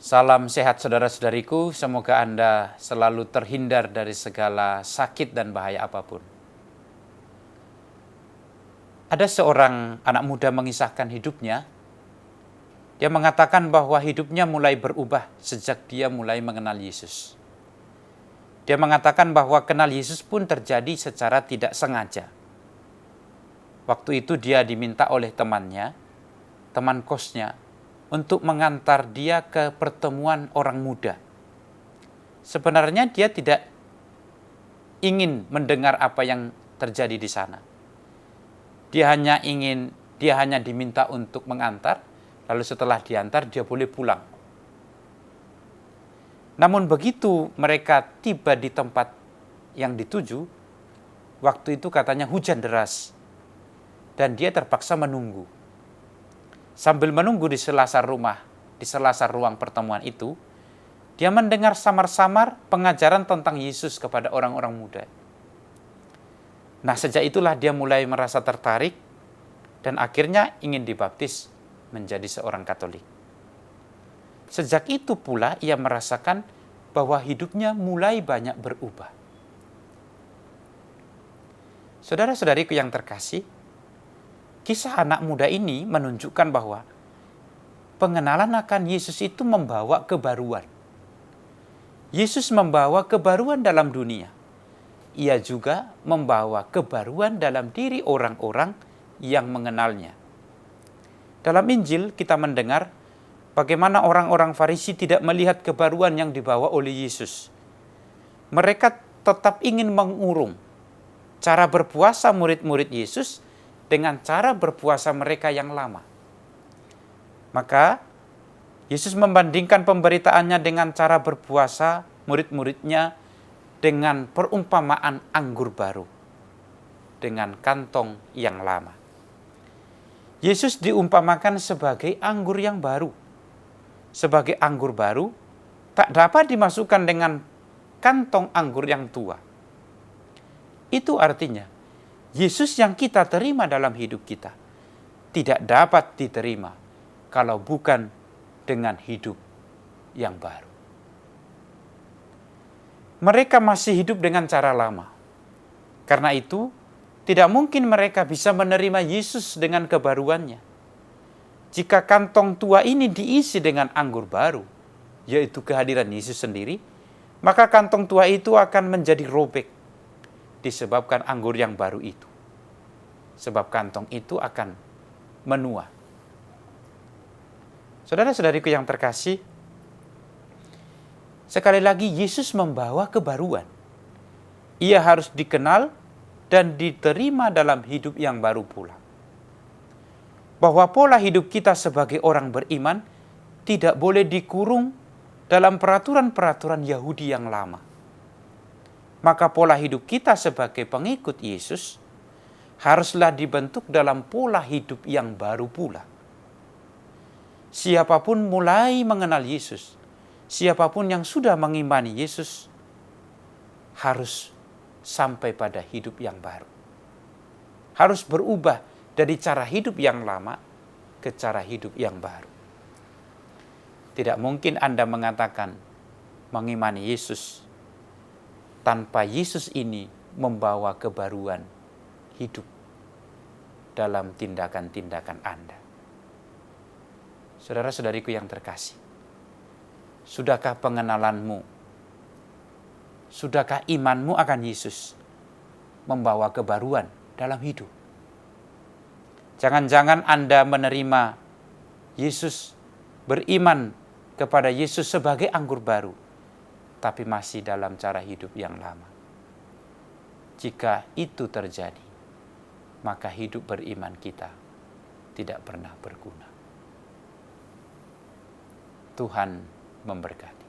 Salam sehat saudara-saudariku, semoga Anda selalu terhindar dari segala sakit dan bahaya apapun. Ada seorang anak muda mengisahkan hidupnya. Dia mengatakan bahwa hidupnya mulai berubah sejak dia mulai mengenal Yesus. Dia mengatakan bahwa kenal Yesus pun terjadi secara tidak sengaja. Waktu itu dia diminta oleh temannya, teman kosnya, untuk mengantar dia ke pertemuan orang muda. Sebenarnya dia tidak ingin mendengar apa yang terjadi di sana. Dia hanya diminta untuk mengantar, lalu setelah diantar dia boleh pulang. Namun begitu mereka tiba di tempat yang dituju, waktu itu katanya hujan deras, dan dia terpaksa menunggu. Sambil menunggu di selasar ruang pertemuan itu, dia mendengar samar-samar pengajaran tentang Yesus kepada orang-orang muda. Nah, sejak itulah dia mulai merasa tertarik dan akhirnya ingin dibaptis menjadi seorang Katolik. Sejak itu pula ia merasakan bahwa hidupnya mulai banyak berubah. Saudara-saudariku yang terkasih, kisah anak muda ini menunjukkan bahwa pengenalan akan Yesus itu membawa kebaruan. Yesus membawa kebaruan dalam dunia. Ia juga membawa kebaruan dalam diri orang-orang yang mengenalnya. Dalam Injil kita mendengar bagaimana orang-orang Farisi tidak melihat kebaruan yang dibawa oleh Yesus. Mereka tetap ingin mengurung cara berpuasa murid-murid Yesus dengan cara berpuasa mereka yang lama. Maka Yesus membandingkan pemberitaannya dengan cara berpuasa murid-muridnya dengan perumpamaan anggur baru, dengan kantong yang lama. Yesus diumpamakan sebagai anggur yang baru. Sebagai anggur baru, tak dapat dimasukkan dengan kantong anggur yang tua. Itu artinya, Yesus yang kita terima dalam hidup kita tidak dapat diterima kalau bukan dengan hidup yang baru. Mereka masih hidup dengan cara lama. Karena itu, tidak mungkin mereka bisa menerima Yesus dengan kebaruannya. Jika kantong tua ini diisi dengan anggur baru, yaitu kehadiran Yesus sendiri, maka kantong tua itu akan menjadi robek disebabkan anggur yang baru itu. Sebab kantong itu akan menua. Saudara-saudariku yang terkasih, sekali lagi Yesus membawa kebaruan. Ia harus dikenal dan diterima dalam hidup yang baru pula. Bahwa pola hidup kita sebagai orang beriman tidak boleh dikurung dalam peraturan-peraturan Yahudi yang lama. Maka pola hidup kita sebagai pengikut Yesus haruslah dibentuk dalam pola hidup yang baru pula. Siapapun mulai mengenal Yesus, siapapun yang sudah mengimani Yesus, harus sampai pada hidup yang baru. Harus berubah dari cara hidup yang lama ke cara hidup yang baru. Tidak mungkin Anda mengatakan mengimani Yesus tanpa Yesus ini membawa kebaruan hidup dalam tindakan-tindakan Anda. Saudara-saudariku yang terkasih, sudahkah pengenalanmu, sudahkah imanmu akan Yesus membawa kebaruan dalam hidup? Jangan-jangan Anda menerima Yesus, beriman kepada Yesus sebagai anggur baru, tapi masih dalam cara hidup yang lama. Jika itu terjadi, maka hidup beriman kita tidak pernah berguna. Tuhan memberkati.